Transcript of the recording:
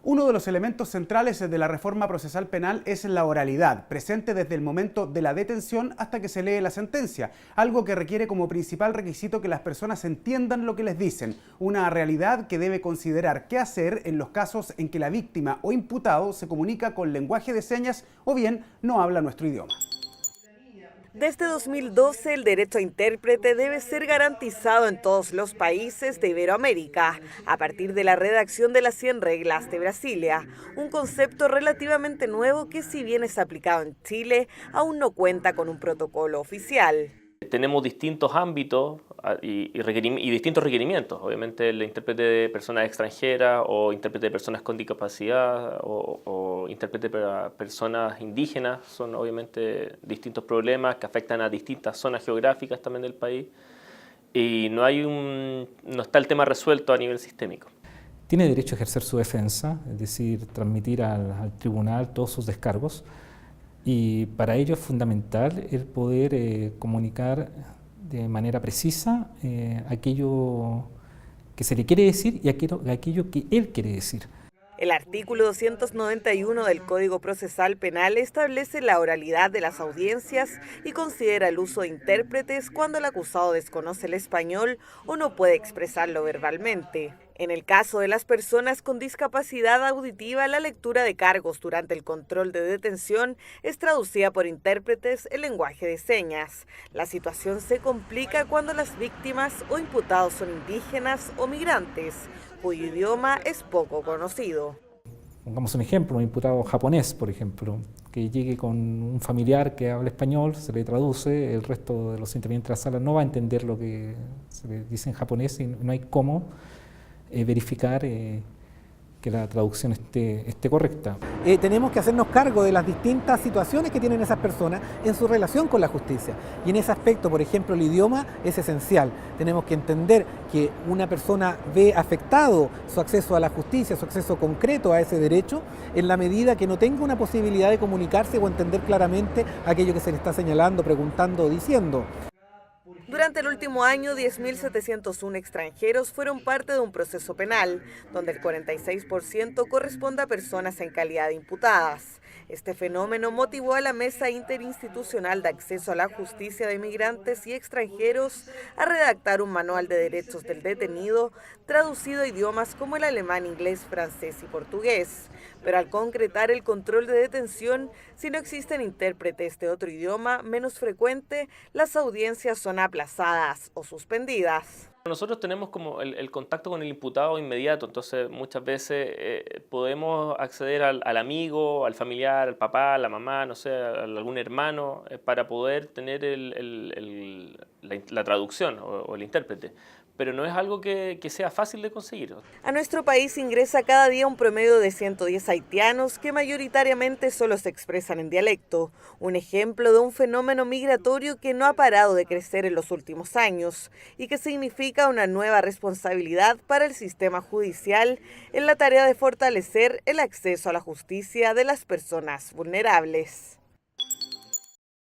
Uno de los elementos centrales de la reforma procesal penal es la oralidad, presente desde el momento de la detención hasta que se lee la sentencia, algo que requiere como principal requisito que las personas entiendan lo que les dicen, una realidad que debe considerar qué hacer en los casos en que la víctima o imputado se comunica con lenguaje de señas o bien no habla nuestro idioma. Desde 2012, el derecho a intérprete debe ser garantizado en todos los países de Iberoamérica, a partir de la redacción de las 100 reglas de Brasilia, un concepto relativamente nuevo que, si bien es aplicado en Chile, aún no cuenta con un protocolo oficial. Tenemos distintos ámbitos y distintos requerimientos. Obviamente el intérprete de personas extranjeras o intérprete de personas con discapacidad o intérprete para personas indígenas son obviamente distintos problemas que afectan a distintas zonas geográficas también del país y no está el tema resuelto a nivel sistémico. Tiene derecho a ejercer su defensa, es decir, transmitir al tribunal todos sus descargos. Y para ello es fundamental el poder comunicar de manera precisa aquello que se le quiere decir y aquello que él quiere decir. El artículo 291 del Código Procesal Penal establece la oralidad de las audiencias y considera el uso de intérpretes cuando el acusado desconoce el español o no puede expresarlo verbalmente. En el caso de las personas con discapacidad auditiva, la lectura de cargos durante el control de detención es traducida por intérpretes en lenguaje de señas. La situación se complica cuando las víctimas o imputados son indígenas o migrantes, cuyo idioma es poco conocido. Pongamos un ejemplo, un imputado japonés, por ejemplo, que llegue con un familiar que habla español, se le traduce, el resto de los intervinientes de la sala no va a entender lo que se le dice en japonés y no hay cómo verificar que la traducción esté correcta. Tenemos que hacernos cargo de las distintas situaciones que tienen esas personas en su relación con la justicia. Y en ese aspecto, por ejemplo, el idioma es esencial. Tenemos que entender que una persona ve afectado su acceso a la justicia, su acceso concreto a ese derecho, en la medida que no tenga una posibilidad de comunicarse o entender claramente aquello que se le está señalando, preguntando o diciendo. Durante el último año, 10.701 extranjeros fueron parte de un proceso penal, donde el 46% corresponde a personas en calidad de imputadas. Este fenómeno motivó a la Mesa Interinstitucional de Acceso a la Justicia de Migrantes y Extranjeros a redactar un manual de derechos del detenido, traducido a idiomas como el alemán, inglés, francés y portugués. Pero al concretar el control de detención, si no existen intérpretes de otro idioma menos frecuente, las audiencias son aplazadas o suspendidas. Nosotros tenemos como el contacto con el imputado inmediato, entonces muchas veces podemos acceder al amigo, al familiar, al papá, a la mamá, no sé, a algún hermano, para poder tener la traducción o el intérprete. Pero no es algo que sea fácil de conseguir. A nuestro país ingresa cada día un promedio de 110 haitianos que mayoritariamente solo se expresan en dialecto, un ejemplo de un fenómeno migratorio que no ha parado de crecer en los últimos años y que significa una nueva responsabilidad para el sistema judicial en la tarea de fortalecer el acceso a la justicia de las personas vulnerables.